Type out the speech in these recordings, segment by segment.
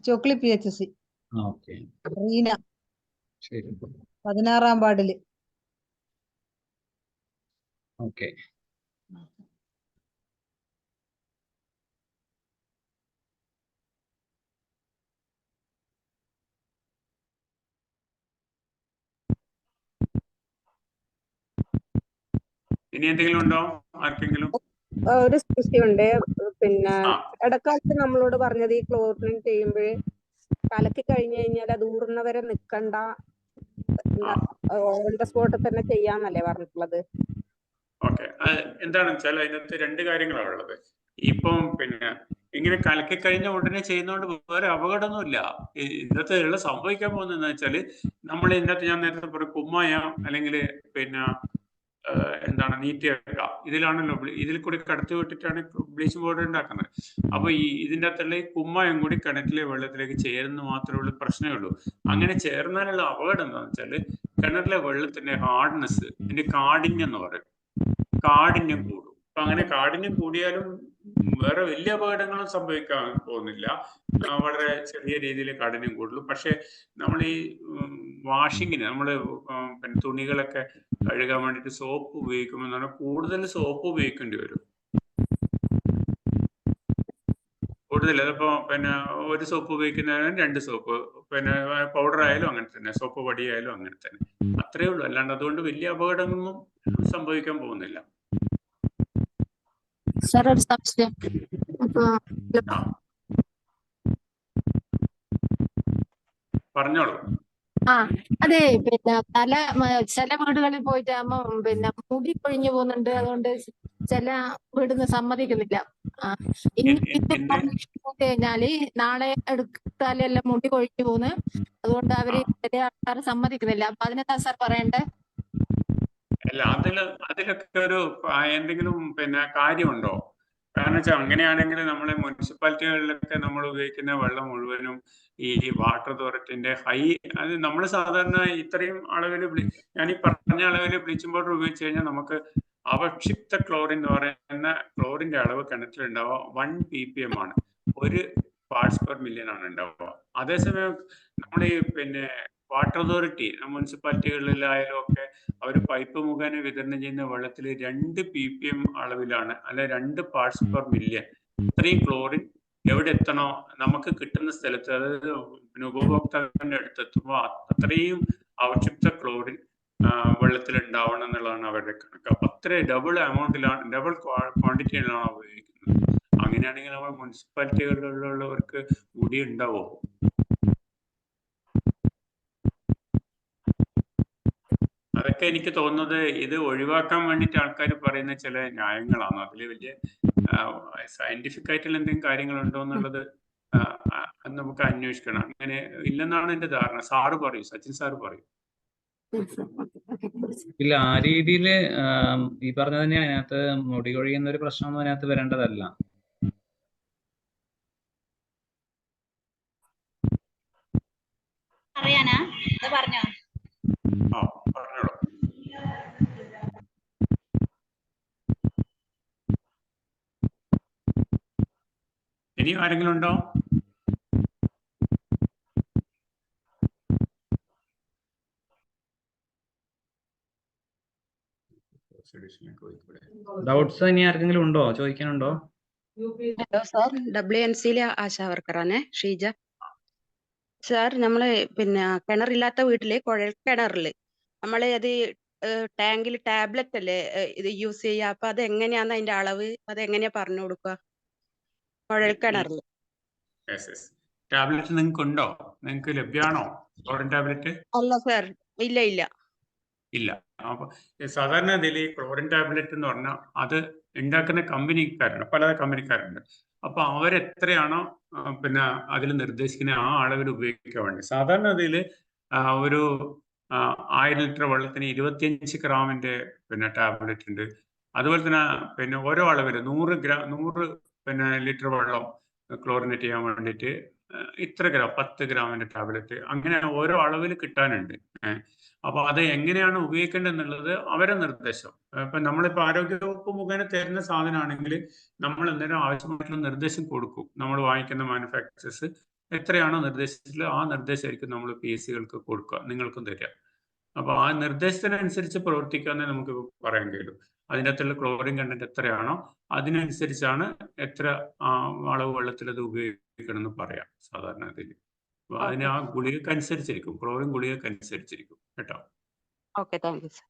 Chokli PHC. Okay Reena ശരി 16-ാം വാർഡില്. Okay. ഇനി എന്തെങ്കിലും ഉണ്ടോ ആർക്കെങ്കിലും? ഒരു സംശയമുണ്ട്. പിന്നെ ഇടക്കാലത്ത് നമ്മളോട് പറഞ്ഞത് ഈ ക്ലോറിൻ ചെയ്യുമ്പോൾ കലക്കി കഴിഞ്ഞു കഴിഞ്ഞാൽ അത് ഊറുന്നവരെ നിക്കണ്ട, ഓൺ ദ സ്പോട്ടിൽ തന്നെ ചെയ്യാന്നല്ലേ പറഞ്ഞിട്ടുള്ളത്? ഓക്കെ, എന്താണെന്ന് വെച്ചാൽ അതിനകത്ത് രണ്ട് കാര്യങ്ങളാണ് ഉള്ളത്. ഇപ്പം പിന്നെ ഇങ്ങനെ കലക്കി കഴിഞ്ഞ ഉടനെ ചെയ്യുന്നതുകൊണ്ട് വേറെ അപകടമൊന്നുമില്ല. ഇന്നത്തെ ഉള്ള സംഭവിക്കാൻ പോകുന്നതെന്ന് വെച്ചാൽ നമ്മൾ ഇതിനകത്ത് ഞാൻ നേരത്തെ പറയും കുമ്മായം അല്ലെങ്കിൽ പിന്നെ എന്താണ് നീറ്റിയൊക്കെ ഇതിലാണല്ലോ, ഇതിൽ കൂടി കടത്തി വിട്ടിട്ടാണ് ബ്ലീച്ചിങ് പൗഡർ ഉണ്ടാക്കുന്നത്. അപ്പൊ ഇതിൻ്റെ അകത്തുള്ള ഈ കുമ്മായം കൂടി കിണറ്റിലെ വെള്ളത്തിലേക്ക് ചേരുന്ന മാത്രമേ ഉള്ളൂ പ്രശ്നമേ ഉള്ളൂ. അങ്ങനെ ചേർന്നാലുള്ള അപകടം എന്താണെന്ന് വെച്ചാൽ കിണറിലെ വെള്ളത്തിന്റെ ഹാർഡ്നെസ്, അതിന്റെ കാഠിന്യം എന്ന് പറയും, കാഠിന്യം കൂടും. അപ്പൊ അങ്ങനെ കാഠിന്യം കൂടിയാലും വേറെ വലിയ അപകടങ്ങളും സംഭവിക്കാൻ പോകുന്നില്ല, വളരെ ചെറിയ രീതിയിൽ കാഠിന്യം കൂടുള്ളൂ. പക്ഷെ നമ്മൾ ഈ വാഷിങ്ങിന് നമ്മൾ പിന്നെ തുണികളൊക്കെ കഴുകാൻ വേണ്ടിയിട്ട് സോപ്പ് ഉപയോഗിക്കുമ്പോൾ എന്ന് പറഞ്ഞാൽ കൂടുതൽ സോപ്പ് ഉപയോഗിക്കേണ്ടി വരും. കൂടുതൽ അതിപ്പോ പിന്നെ ഒരു സോപ്പ് ഉപയോഗിക്കുന്നതിന് 2 സോപ്പ്, പിന്നെ പൗഡർ ആയാലും അങ്ങനെ തന്നെ, സോപ്പ് പൊടിയായാലും അങ്ങനെ തന്നെ. അത്രയേ ഉള്ളൂ, അല്ലാണ്ട് അതുകൊണ്ട് വലിയ അപകടങ്ങളൊന്നും സംഭവിക്കാൻ പോകുന്നില്ല. സാർ ഒരു സംശയം. പറഞ്ഞോളൂ. അതെ, പിന്നെ ചില വീടുകളിൽ പോയിട്ടാകുമ്പോ പിന്നെ മുടി കൊഴിഞ്ഞു പോകുന്നുണ്ട്, അതുകൊണ്ട് ചില വീടിന്ന് സമ്മതിക്കുന്നില്ല. കഴിഞ്ഞാല് നാളെ എടുത്താലെല്ലാം മുടി കൊഴിഞ്ഞു പോകുന്നു, അതുകൊണ്ട് അവര് ചില ആൾക്കാർ സമ്മതിക്കുന്നില്ല. അപ്പൊ അതിനെന്താ സാർ പറയണ്ടേ? അല്ല, അതിലൊക്കെ ഒരു എന്തെങ്കിലും പിന്നെ കാര്യമുണ്ടോ? കാരണം വെച്ചാൽ അങ്ങനെയാണെങ്കിൽ നമ്മളെ മുനിസിപ്പാലിറ്റികളിലൊക്കെ നമ്മൾ ഉപയോഗിക്കുന്ന വെള്ളം മുഴുവനും ഈ വാട്ടർ അതോറിറ്റിന്റെ അത് നമ്മൾ സാധാരണ ഇത്രയും അളവിൽ ഞാൻ ഈ പറഞ്ഞ അളവിൽ ബ്ലീച്ചിങ് പൗഡർ ഉപയോഗിച്ച് കഴിഞ്ഞാൽ നമുക്ക് അവക്ഷിപ്ത ക്ലോറിൻ എന്ന് പറയുന്ന ക്ലോറിന്റെ അളവ് കിണറ്റിലുണ്ടാവുക 1 ppm ആണ്, 1 parts per million ആണ് ഉണ്ടാവുക. അതേസമയം നമ്മൾ ഈ പിന്നെ വാട്ടർ അതോറിറ്റി മുനിസിപ്പാലിറ്റികളിലായാലും ഒക്കെ അവർ പൈപ്പ് മുഖേന വിതരണം ചെയ്യുന്ന വെള്ളത്തിൽ 2 ppm അളവിലാണ്, അല്ലെ 2 parts per million. ഇത്രയും ക്ലോറിൻ എവിടെ എത്തണോ നമുക്ക് കിട്ടുന്ന സ്ഥലത്ത്, അതായത് പിന്നെ ഉപഭോക്താവിന്റെ അടുത്തെത്തുമ്പോൾ അത്രയും അവക്ഷിപ്ത ക്ലോറിൻ വെള്ളത്തിൽ ഉണ്ടാവണം എന്നുള്ളതാണ് അവരുടെ കണക്ക്. അപ്പൊ അത്രയും ഡബിൾ എമൗണ്ടിലാണ്, ഡബിൾ ക്വാണ്ടിറ്റിയിലാണ് ഉപയോഗിക്കുന്നത്. അങ്ങനെയാണെങ്കിൽ നമ്മൾ മുനിസിപ്പാലിറ്റികളിലുള്ളവർക്ക് മുടി ഉണ്ടാവോ? അതൊക്കെ എനിക്ക് തോന്നുന്നത് ഇത് ഒഴിവാക്കാൻ വേണ്ടിയിട്ട് ആൾക്കാർ പറയുന്ന ചില ന്യായങ്ങളാണ്. അതിൽ വലിയ സയന്റിഫിക് ആയിട്ടുള്ള എന്തെങ്കിലും കാര്യങ്ങളുണ്ടോ എന്നുള്ളത് നമുക്ക് അന്വേഷിക്കണം. അങ്ങനെ ഇല്ലെന്നാണ് എന്റെ ധാരണ. സാറ് പറയൂ, സച്ചിൻ സാറ് പറയൂ. ഇല്ല, ആ രീതിയിൽ ഈ പറഞ്ഞ തന്നെ അതിനകത്ത് മുടി കൊഴിയുന്ന ഒരു പ്രശ്നമൊന്നും അതിനകത്ത് വരേണ്ടതല്ല. അറിയാനാ പറഞ്ഞോ? പറഞ്ഞോളൂ. ഇനിയും ആരെങ്കിലും ഉണ്ടോ? ഡൗട്ട്സ് ഇനി ആർക്കെങ്കിലും ഉണ്ടോ, ചോദിക്കാനുണ്ടോ? ഹലോ സാർ, WNCയിലെ ആശാ വർക്കറാണ് ഷീജ. സാർ, നമ്മള് പിന്നെ കിണറില്ലാത്ത വീട്ടില് കുഴൽ കിണറില് നമ്മള് അത് ടാങ്കിൽ ടാബ്ലറ്റ് അല്ലേ ഇത് യൂസ് ചെയ്യുക? അപ്പൊ അത് എങ്ങനെയാന്ന് അതിന്റെ അളവ് അതെങ്ങനെയാ പറഞ്ഞു കൊടുക്കുക കുഴൽ കിണറില്? ടാബ്ലറ്റ് നിങ്ങൾക്ക് ഉണ്ടോ? നിങ്ങൾക്ക് ലഭ്യമാണോ ക്ലോറിൻ ടാബ്ലറ്റ്? അല്ല സാർ, ഇല്ല ഇല്ല ഇല്ല. അപ്പൊ സാധാരണ ഇതിൽ ക്ലോറിൻ ടാബ്ലറ്റ് എന്ന് പറഞ്ഞാൽ അത് ഉണ്ടാക്കുന്ന കമ്പനിക്കാരുണ്ട്, പല കമ്പനിക്കാരുണ്ട്. അപ്പൊ അവരെത്രയാണോ പിന്നെ അതിൽ നിർദ്ദേശിക്കുന്ന ആ അളവിൽ ഉപയോഗിക്കാൻ വേണ്ടി, സാധാരണ അതിൽ ഒരു 1000 ലിറ്റർ വെള്ളത്തിന് 25 ഗ്രാമിന്റെ പിന്നെ ടാബ്ലറ്റ് ഉണ്ട്. അതുപോലെ തന്നെ പിന്നെ ഓരോ അളവിൽ 100 പിന്നെ ലിറ്റർ വെള്ളം ക്ലോറിനേറ്റ് ചെയ്യാൻ വേണ്ടിയിട്ട് ഇത്ര ഗ്രാം, 10 ഗ്രാമിന്റെ ടാബ്ലറ്റ്, അങ്ങനെ ഓരോ അളവിൽ കിട്ടാനുണ്ട്. അപ്പൊ അത് എങ്ങനെയാണ് ഉപയോഗിക്കേണ്ടത് എന്നുള്ളത് അവരെ നിർദ്ദേശം. ഇപ്പൊ നമ്മളിപ്പോ ആരോഗ്യവകുപ്പ് മുഖേന തരുന്ന സാധനമാണെങ്കിൽ നമ്മൾ എന്തെങ്കിലും ആവശ്യമായിട്ടുള്ള നിർദ്ദേശം കൊടുക്കും. നമ്മൾ വാങ്ങിക്കുന്ന മാനുഫാക്ചേഴ്സ് എത്രയാണോ നിർദ്ദേശിച്ചത് ആ നിർദ്ദേശമായിരിക്കും നമ്മൾ PSCകൾക്ക് കൊടുക്കുക, നിങ്ങൾക്കും തരിക. അപ്പോൾ ആ നിർദ്ദേശത്തിനനുസരിച്ച് പ്രവർത്തിക്കാന്നേ നമുക്ക് പറയാൻ കഴിയും. അതിൻ്റെ അകത്തുള്ള ക്ലോറിൻ കണ്ടന്റ് എത്രയാണോ അതിനനുസരിച്ചാണ് എത്ര അളവ് വെള്ളത്തിൽ അത് ഉപയോഗിക്കണം എന്ന് പറയാം സാധാരണ ഇതിൽ. അപ്പോൾ അതിന് ആ ഗുളികക്കനുസരിച്ചിരിക്കും, ക്ലോറിൻ ഗുളികക്കനുസരിച്ചിരിക്കും കേട്ടോ. Okay, thank you sir.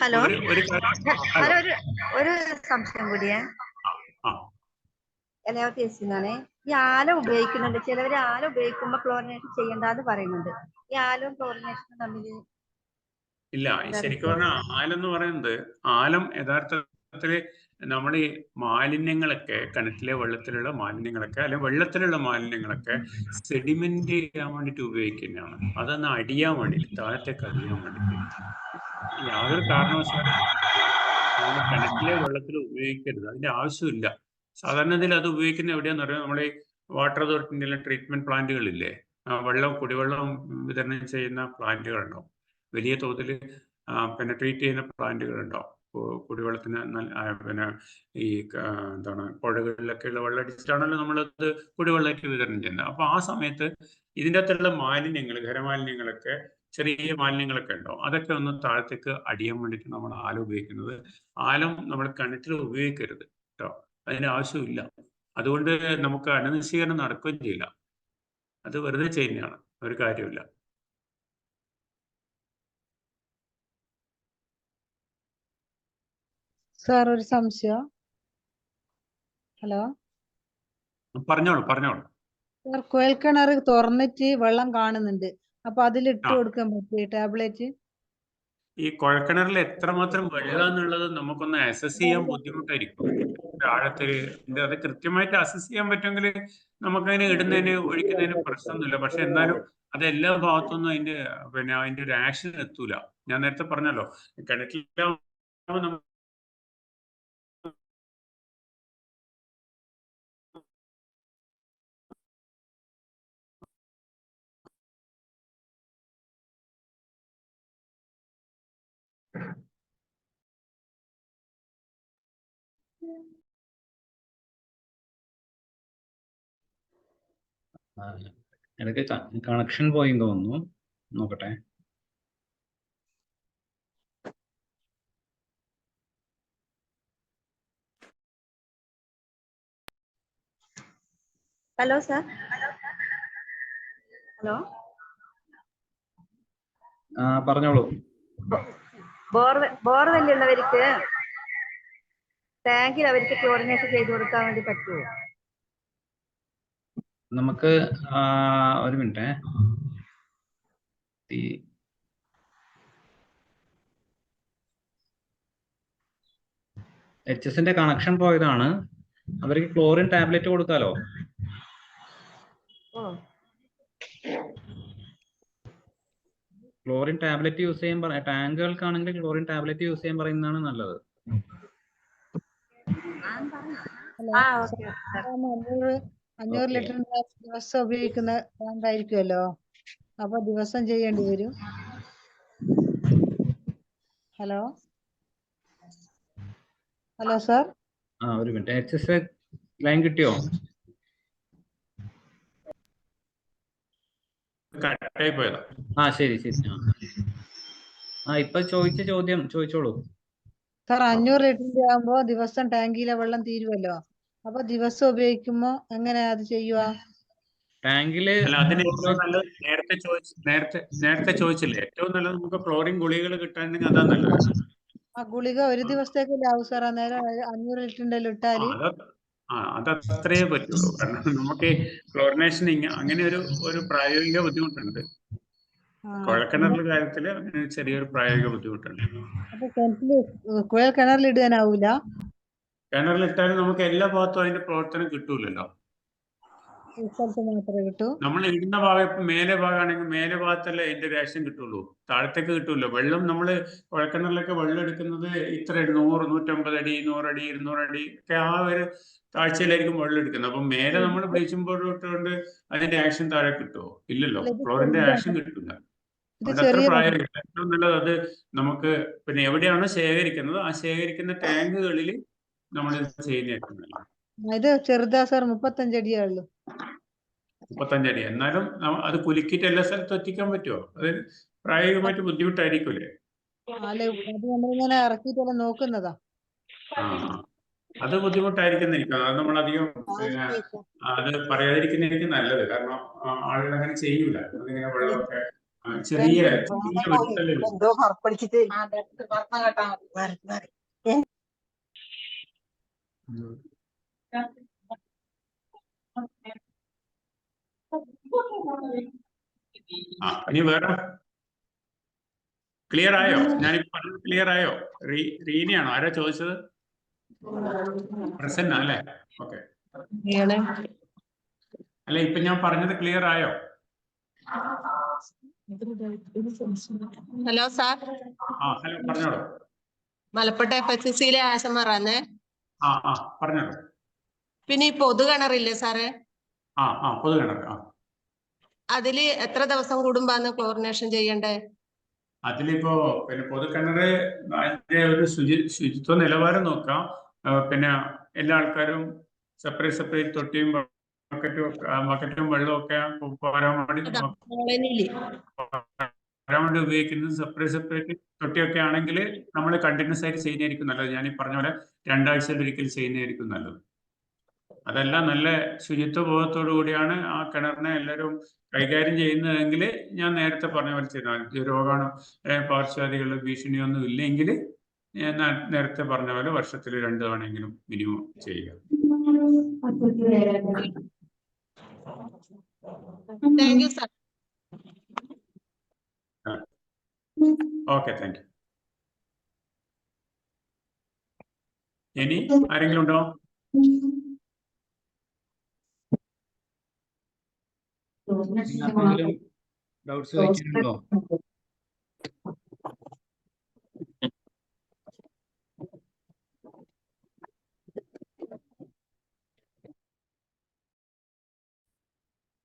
Hello ഒരു ഹലോ ഒരു സംശയം കൂടിയേ. ആ എലയോട്ടിയെന്നാണ്. ഈ ആല ഉപയോഗിക്കുന്നുണ്ട്, ചിലവർ ആല ഉപയോഗിക്കുമ്പോൾ ക്ലോറിനേഷൻ ചെയ്യണ്ടെന്ന് പറയുന്നുണ്ട്. ഈ ആലും ക്ലോറിനേഷനും തമ്മിൽ ഇല്ല, ശരിക്കും പറഞ്ഞാൽ ആലെന്ന് പറയുന്നത്, ആലം യഥാർത്ഥത്തില് നമ്മൾ ഈ മാലിന്യങ്ങളൊക്കെ, കിണറ്റിലെ വെള്ളത്തിലുള്ള മാലിന്യങ്ങളൊക്കെ അല്ലെങ്കിൽ വെള്ളത്തിലുള്ള മാലിന്യങ്ങളൊക്കെ സെഡിമെന്റ് ചെയ്യാൻ വേണ്ടിയിട്ട് ഉപയോഗിക്കുന്നതാണ്. അതൊന്ന് അടിയാൻ വേണ്ടിയിട്ട്, താഴത്തേക്ക് അടിയാൻ വേണ്ടിയിട്ട്. യാതൊരു കാരണവശാലും നമ്മൾ കിണറ്റിലെ വെള്ളത്തിൽ ഉപയോഗിക്കരുത്, അതിന്റെ ആവശ്യമില്ല. സാധാരണ ഇതിൽ അത് ഉപയോഗിക്കുന്ന എവിടെയാന്ന് പറയുന്നത്, നമ്മുടെ ഈ വാട്ടർ അതോറിറ്റിന്റെ ട്രീറ്റ്മെന്റ് പ്ലാന്റുകളില്ലേ, കുടിവെള്ളം വിതരണം ചെയ്യുന്ന പ്ലാന്റുകളുണ്ടാവും, വലിയ തോതിൽ പിന്നെ ട്രീറ്റ് ചെയ്യുന്ന പ്ലാന്റുകളുണ്ടാവും. കുടിവെള്ളത്തിന് പിന്നെ ഈ എന്താണ് പുഴകളിലൊക്കെയുള്ള വെള്ളം അടിച്ചിട്ടാണല്ലോ നമ്മളത് കുടിവെള്ളമായിട്ട് വിതരണം ചെയ്യുന്നത്. അപ്പോൾ ആ സമയത്ത് ഇതിൻ്റെ അകത്തുള്ള മാലിന്യങ്ങൾ, ഖരമാലിന്യങ്ങളൊക്കെ, ചെറിയ മാലിന്യങ്ങളൊക്കെ ഉണ്ടാവും. അതൊക്കെ ഒന്ന് താഴത്തേക്ക് അടിയാൻ വേണ്ടിയിട്ട് നമ്മൾ ആലം ഉപയോഗിക്കുന്നത്. ആലം നമ്മൾ കിണറ്റിൽ ഉപയോഗിക്കരുത് കേട്ടോ, അതിന് ആവശ്യമില്ല. അതുകൊണ്ട് നമുക്ക് അണുനശീകരണം നടക്കുകയും ചെയ്യില്ല, അത് വെറുതെ ചെയ്യുന്നതാണ്, ഒരു കാര്യമില്ല. സാർ ഒരു സംശയം. ഹലോ പറഞ്ഞോളൂ. സാർ, കുഴൽക്കിണർ തുറന്നിട്ട് വെള്ളം കാണുന്നുണ്ട്, അപ്പൊ അതിലിട്ട് കൊടുക്കാൻ പറ്റിയ ടാബ്ലറ്റ്? ഈ കുഴൽക്കിണറിൽ എത്രമാത്രം വെള്ളം എന്നുള്ളത് നമുക്കൊന്ന് അസസ് ചെയ്യാൻ ബുദ്ധിമുട്ടായിരിക്കും. ആഴത്തില് അത് കൃത്യമായിട്ട് അസസ് ചെയ്യാൻ പറ്റുമെങ്കിൽ നമുക്കതിന് ഇടുന്നതിന് ഒഴിക്കുന്നതിന് പ്രശ്നമൊന്നുമില്ല. പക്ഷെ എന്നാലും അത് എല്ലാ ഭാഗത്തുനിന്നും അതിന്റെ ഒരു ആക്ഷൻ എത്തൂല. ഞാൻ നേരത്തെ പറഞ്ഞല്ലോ, കിണറ്റിലാവുമ്പോൾ ഇടയ്ക്ക് കണക്ഷൻ പോയി തോന്നുന്നു, നോക്കട്ടെ. Hello sir. ഹലോ, പറഞ്ഞോളൂ. ബോർവെല്ലുള്ളവർക്ക് ടാങ്കിൽ അവർക്ക് ക്ലോറിനേഷൻ ചെയ്തു കൊടുക്കാൻ വേണ്ടി പറ്റുമോ? നമുക്ക് ഒരു മിനിറ്റ്, HS കണക്ഷൻ പോയതാണ്, അവർക്ക് ക്ലോറിൻ ടാബ്ലറ്റ് കൊടുക്കാലോ. ക്ലോറിൻ ടാബ്ലറ്റ് യൂസ് ചെയ്യാൻ ടാങ്കുകൾക്കാണെങ്കിൽ ക്ലോറിൻ ടാബ്ലറ്റ് യൂസ് ചെയ്യാൻ പറയുന്നതാണ് നല്ലത്. 500 ലിറ്റർ ദിവസം ഉപയോഗിക്കുന്ന ടാങ്ക് ആയിരിക്കുമല്ലോ, അപ്പൊ ദിവസം ചെയ്യേണ്ടി വരും. Hello sir. ഒരു മിനിറ്റ്, HS ലൈൻ കിട്ടിയോ? ശരി. ഇപ്പൊ ചോദിച്ച ചോദ്യം ചോദിച്ചോളൂ സാർ. 500 ലിറ്ററിന്റെ ആകുമ്പോ ദിവസം ടാങ്കിലെ വെള്ളം തീരുമല്ലോ, അപ്പൊ ദിവസം ഉപയോഗിക്കുമ്പോ എങ്ങനെയാ അത് ചെയ്യുക? ടാങ്കില് നേരത്തെ ചോദിച്ചില്ലേ, ഏറ്റവും നല്ലത് നമുക്ക് ക്ലോറിൻ ഗുളികകൾ കിട്ടാണെങ്കിൽ അതാ നല്ലത്. ആ ഗുളിക ഒരു ദിവസത്തേക്കല്ലേ ആവും സാർ? അന്നേരം 500 ലിറ്ററിന്റെ ഇട്ടാല് അതത്രേ പറ്റുള്ളൂ. കാരണം നമുക്ക് ക്ലോറിനേഷൻ അങ്ങനെ ഒരു പ്രായോഗിക ബുദ്ധിമുട്ടുണ്ട്. കുഴൽക്കിണറിന്റെ കാര്യത്തില് ചെറിയൊരു പ്രായോഗിക ബുദ്ധിമുട്ടുണ്ട്. അപ്പൊ കുഴൽ കിണറിൽ ഇടാനാവൂല? കിണറിലിട്ടാലും നമുക്ക് എല്ലാ ഭാഗത്തും അതിന്റെ പ്രവർത്തനം കിട്ടൂലല്ലോ. മാത്രമേ കിട്ടൂ. നമ്മൾ ഇടുന്ന ഭാഗം മേലെ ഭാഗമാണെങ്കിൽ മേലെ ഭാഗത്തല്ലേ അതിന്റെ ആക്ഷൻ കിട്ടുള്ളൂ, താഴത്തേക്ക് കിട്ടൂല്ലോ. വെള്ളം നമ്മൾ കുഴൽക്കിണറിലൊക്കെ വെള്ളം എടുക്കുന്നത് ഇത്ര 100, 150 അടി, 100 അടി, 200 അടി ഒക്കെ ആ ഒരു താഴ്ചയിലായിരിക്കും വെള്ളം എടുക്കുന്നത്. അപ്പൊ മേലെ നമ്മൾ ബ്ലീച്ചിങ് പൗഡർ ഇട്ടുകൊണ്ട് അതിന്റെ ആക്ഷൻ താഴെ കിട്ടുമോ? ഇല്ലല്ലോ, ക്ലോറിന്റെ ആക്ഷൻ കിട്ടില്ല. ഇത് അതുകൊണ്ട് അത്ര ചെറിയ പ്രായോഗികമല്ല. ഏറ്റവും നല്ലത് അത് നമുക്ക് പിന്നെ എവിടെയാണോ ശേഖരിക്കുന്നത് ആ ശേഖരിക്കുന്ന ടാങ്കുകളിൽ നമ്മൾ ഇത് ചെയ്യുന്നതായിരിക്കും നല്ലത്. ഇത് ചെറുതാ സാർ, 35 അടിയേ ഉള്ളൂ. 35 അടി. എന്നാലും അത് കുലുക്കിയിട്ട് എല്ലാ സ്ഥലത്തും എത്തിക്കാൻ പറ്റുമോ? അത് പ്രായോഗികമായിട്ട് ബുദ്ധിമുട്ടായിരിക്കൂലേ? അല്ല, അത് നമ്മളിങ്ങനെ ഇറക്കിയിട്ടെല്ലാം നോക്കുന്നതാ. ആ അത് ബുദ്ധിമുട്ടായിരിക്കുന്നതായിരിക്കും. അത് നമ്മളധികം പിന്നെ അത് പറയാതിരിക്കുന്നതായിരിക്കും നല്ലത്. കാരണം ആളുകൾ അങ്ങനെ ചെയ്യൂല. അതിങ്ങനെ വെള്ളമൊക്കെ ചെറിയ വിത്തല്ലേ ഉള്ളൂ. എന്തോ കറപ്പടിച്ചിട്ട് ഇനി വേറെ ക്ലിയർ ആയോ? ഞാനിപ്പോ പറഞ്ഞത് ക്ലിയർ ആയോ? റീനയാണോ? ആരാ ചോദിച്ചത്? പ്രസന്ന അല്ലേ? ഓക്കെ. അല്ല, ഇപ്പൊ ഞാൻ പറഞ്ഞത് ക്ലിയർ ആയോ? Hello sir. ഹലോ, പറഞ്ഞോളൂ. മലപ്പുറം FHCയിലെ ആശമാറാന്നേ. പറഞ്ഞോളൂ. പിന്നെ ഈ പൊതു കിണറില്ലേ സാറേ? പൊതു കിണർ. അതില് എത്ര ദിവസം കൂടുമ്പാന്ന് ക്ലോറിനേഷൻ ചെയ്യണ്ടേ? അതിലിപ്പോ പിന്നെ പൊതുകിണറ് അതിന്റെ ഒരു ശുചിത്വ നിലവാരം നോക്കാം. പിന്നെ എല്ലാ ആൾക്കാരും സെപ്പറേറ്റ് തൊട്ടിയും ബക്കറ്റും വെള്ളവും ഒക്കെ വരാൻ വേണ്ടി ഉപയോഗിക്കുന്നത് സെപ്പറേറ്റ് തൊട്ടിയൊക്കെ ആണെങ്കിൽ നമ്മൾ കണ്ടിന്യൂസ് ആയിട്ട് ചെയ്യുന്നതായിരിക്കും നല്ലത്. ഞാൻ ഈ പറഞ്ഞ പോലെ 2 ആഴ്ചയിൽ ഒരിക്കൽ ചെയ്യുന്നതായിരിക്കും നല്ലത്. അതെല്ലാം നല്ല ശുചിത്വ ബോധത്തോടു കൂടിയാണ് ആ കിണറിനെ എല്ലാവരും കൈകാര്യം ചെയ്യുന്നതെങ്കിൽ ഞാൻ നേരത്തെ പറഞ്ഞ പോലെ ചെയ്താൽ രോഗാണു പാർശ്വവാദികൾ ഭീഷണിയൊന്നും ഇല്ലെങ്കിൽ ഞാൻ നേരത്തെ പറഞ്ഞ പോലെ വർഷത്തിൽ 2 തവണയെങ്കിലും മിനിമം ചെയ്യുക. Thank you sir. Okay, thank you. ഇനി ആരെങ്കിലും ഉണ്ടോ? ഡൗട്ട്സ് ചോദിക്കാനുണ്ടോ?